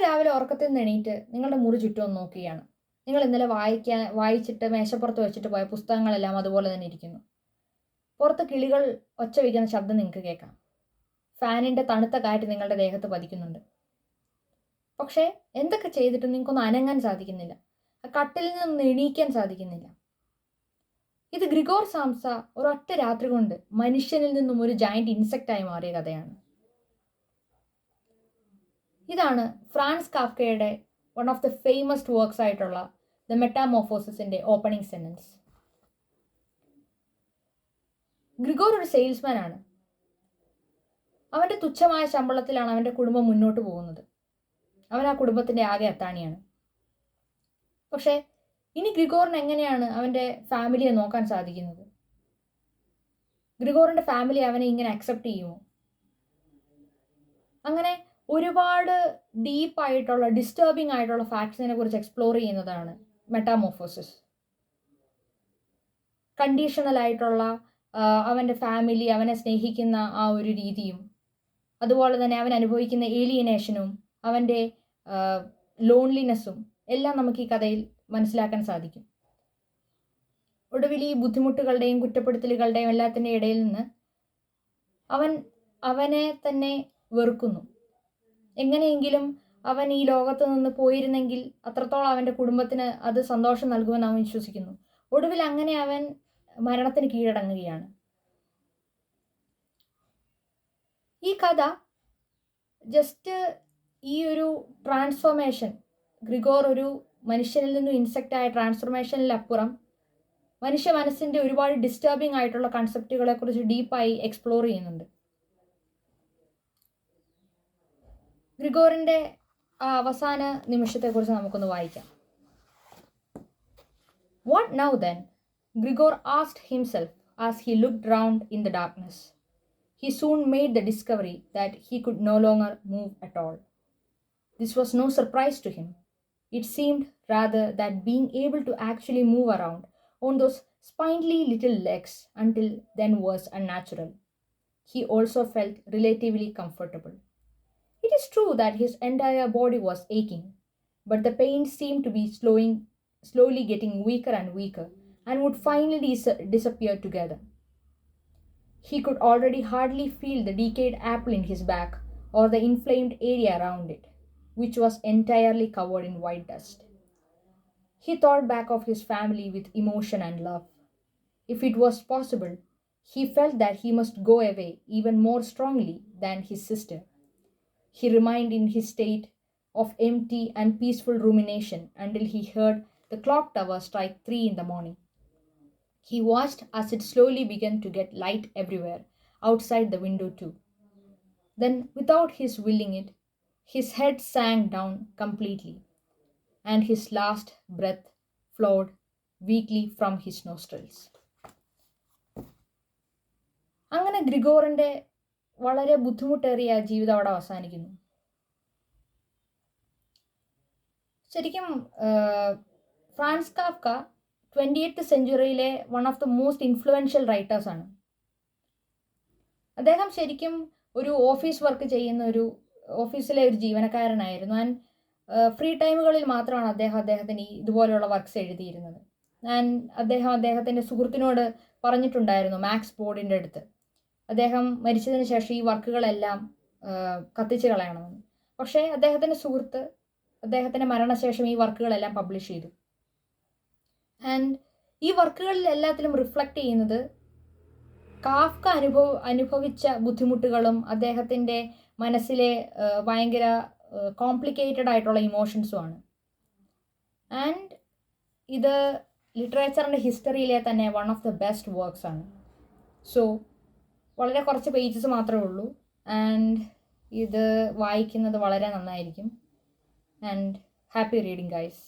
രാവിലെ ഉറക്കത്തിൽ നിന്ന് എണീറ്റ് നിങ്ങളുടെ മുറി ചുറ്റും നോക്കുകയാണ്. നിങ്ങൾ ഇന്നലെ വായിച്ചിട്ട് മേശപ്പുറത്ത് വെച്ചിട്ട് പോയ പുസ്തകങ്ങളെല്ലാം അതുപോലെ തന്നെ ഇരിക്കുന്നു. പുറത്ത് കിളികൾ ഒച്ച വയ്ക്കുന്ന ശബ്ദം നിങ്ങൾക്ക് കേൾക്കാം. ഫാനിൻ്റെ തണുത്ത കാറ്റ് നിങ്ങളുടെ ദേഹത്ത് പതിക്കുന്നുണ്ട്. പക്ഷേ എന്തൊക്കെ ചെയ്തിട്ടും നിങ്ങൾക്കൊന്നും അനങ്ങാൻ സാധിക്കുന്നില്ല. ആ കട്ടിലിൽ നിന്ന് എണീക്കാൻ സാധിക്കുന്നില്ല. ഇത് ഗ്രിഗോർ സാംസ ഒരൊറ്റ രാത്രി കൊണ്ട് മനുഷ്യനിൽ നിന്നും ഒരു ജയന്റ് ഇൻസെക്റ്റായി മാറിയ കഥയാണ്. ഇതാണ് ഫ്രാൻസ് കാഫ്കയുടെ one of the famous works ആയിട്ടുള്ള ദ മെറ്റാമോർഫോസിസിന്റെ ഓപ്പണിംഗ് സെന്റൻസ്. ഗ്രിഗോർ ഒരു സെയിൽസ്മാൻ ആണ്. അവന്റെ തുച്ഛമായ ശമ്പളത്തിലാണ് അവന്റെ കുടുംബം മുന്നോട്ട് പോകുന്നത്. അവൻ ആ കുടുംബത്തിന്റെ ആകെ അത്താണിയാണ്. പക്ഷേ ഇനി ഗ്രിഗോറിന് എങ്ങനെയാണ് അവന്റെ ഫാമിലിയെ നോക്കാൻ സാധിക്കുന്നത്? ഗ്രിഗോറിന്റെ ഫാമിലി അവനെ ഇങ്ങനെ അക്സെപ്റ്റ് ചെയ്യുമോ? അങ്ങനെ ഒരുപാട് ഡീപ്പായിട്ടുള്ള ഡിസ്റ്റർബിംഗ് ആയിട്ടുള്ള ഫാക്ട്സിനെ കുറിച്ച് എക്സ്പ്ലോർ ചെയ്യുന്നതാണ് മെറ്റാമോർഫോസിസ്. കണ്ടീഷണൽ ആയിട്ടുള്ള അവൻ്റെ ഫാമിലി അവനെ സ്നേഹിക്കുന്ന ആ ഒരു രീതിയും, അതുപോലെ തന്നെ അവൻ അനുഭവിക്കുന്ന ഏലിയനേഷനും അവൻ്റെ ലോൺലിനെസ്സും എല്ലാം നമുക്ക് ഈ കഥയിൽ മനസ്സിലാക്കാൻ സാധിക്കും. ഒടുവിൽ ഈ ബുദ്ധിമുട്ടുകളുടെയും കുറ്റപ്പെടുത്തലുകളുടെയും എല്ലാത്തിൻ്റെ ഇടയിൽ നിന്ന് അവനെ തന്നെ വെറുക്കുന്നു. എങ്ങനെയെങ്കിലും അവൻ ഈ ലോകത്ത് നിന്ന് പോയിരുന്നെങ്കിൽ അത്രത്തോളം അവൻ്റെ കുടുംബത്തിന് അത് സന്തോഷം നൽകുമെന്ന് അവൻ വിശ്വസിക്കുന്നു. ഒടുവിൽ അങ്ങനെ അവൻ മരണത്തിന് കീഴടങ്ങുകയാണ്. ഈ കഥ ജസ്റ്റ് ഈ ഒരു ട്രാൻസ്ഫോർമേഷൻ, ഗ്രിഗോർ ഒരു മനുഷ്യനിൽ നിന്നും ഇൻസെക്റ്റായ ട്രാൻസ്ഫോർമേഷനിലപ്പുറം മനുഷ്യ മനസ്സിൻ്റെ ഒരുപാട് ഡിസ്റ്റർബിംഗ് ആയിട്ടുള്ള കൺസെപ്റ്റുകളെ കുറിച്ച് ഡീപ്പായി എക്സ്പ്ലോർ ചെയ്യുന്നുണ്ട്. ഗ്രിഗോറിൻ്റെ ആ അവസാന നിമിഷത്തെക്കുറിച്ച് നമുക്കൊന്ന് വായിക്കാം. What now then? Grigor asked himself as he looked round in the darkness. He soon made the discovery that he could no longer move at all. This was no surprise to him. It seemed rather that being able to actually move around on those spindly little legs until then was unnatural. He also felt relatively comfortable. It is true that his entire body was aching, but the pain seemed to be slowly getting weaker and weaker and would finally disappear together. He could already hardly feel the decayed apple in his back or the inflamed area around it, which was entirely covered in white dust. He thought back of his family with emotion and love. If it was possible, he felt that he must go away even more strongly than his sister. He remained in his state of empty and peaceful rumination until he heard the clock tower strike 3 in the morning. He watched as it slowly began to get light everywhere, outside the window too. Then, without his willing it, his head sank down completely, and his last breath flowed weakly from his nostrils. അങ്ങനെ ഗ്രിഗോറിൻ്റെ വളരെ ബുദ്ധിമുട്ടേറിയ ജീവിതം അവിടെ അവസാനിക്കുന്നു. ശരിക്കും Franz Kafka 20th സെഞ്ച്വറിയിലെ one of the most influential റൈറ്റേഴ്സാണ്. അദ്ദേഹം ശരിക്കും ഒരു ഓഫീസ് വർക്ക് ചെയ്യുന്ന ഓഫീസിലെ ഒരു ജീവനക്കാരനായിരുന്നു. ആൻഡ് ഫ്രീ ടൈമുകളിൽ മാത്രമാണ് അദ്ദേഹത്തിന് ഇതുപോലെയുള്ള വർക്ക്സ് എഴുതിയിരുന്നത്. അദ്ദേഹത്തിൻ്റെ സുഹൃത്തിനോട് പറഞ്ഞിട്ടുണ്ടായിരുന്നു, മാക്സ് ബോർഡിൻ്റെ അടുത്ത്, അദ്ദേഹം മരിച്ചതിന് ശേഷം ഈ വർക്കുകളെല്ലാം കത്തിച്ച് കളയണമെന്ന്. പക്ഷേ അദ്ദേഹത്തിൻ്റെ സുഹൃത്ത് അദ്ദേഹത്തിൻ്റെ മരണശേഷം ഈ വർക്കുകളെല്ലാം പബ്ലിഷ് ചെയ്തു. ആൻഡ് ഈ വർക്കുകളിൽ എല്ലാത്തിലും റിഫ്ലക്റ്റ് ചെയ്യുന്നത് കാഫ്ക അനുഭവിച്ച ബുദ്ധിമുട്ടുകളും അദ്ദേഹത്തിൻ്റെ മനസ്സിലെ ഭയങ്കര കോംപ്ലിക്കേറ്റഡ് ആയിട്ടുള്ള ഇമോഷൻസുമാണ്. ആൻഡ് ഇത് ലിറ്ററേച്ചറിൻ്റെ ഹിസ്റ്ററിയിലെ തന്നെ one of the best works ആണ്. സോ വളരെ കുറച്ച് പേജസ് മാത്രമേ ഉള്ളൂ. ആൻഡ് ഇത് വായിക്കുന്നത് വളരെ നന്നായിരിക്കും. And happy reading guys.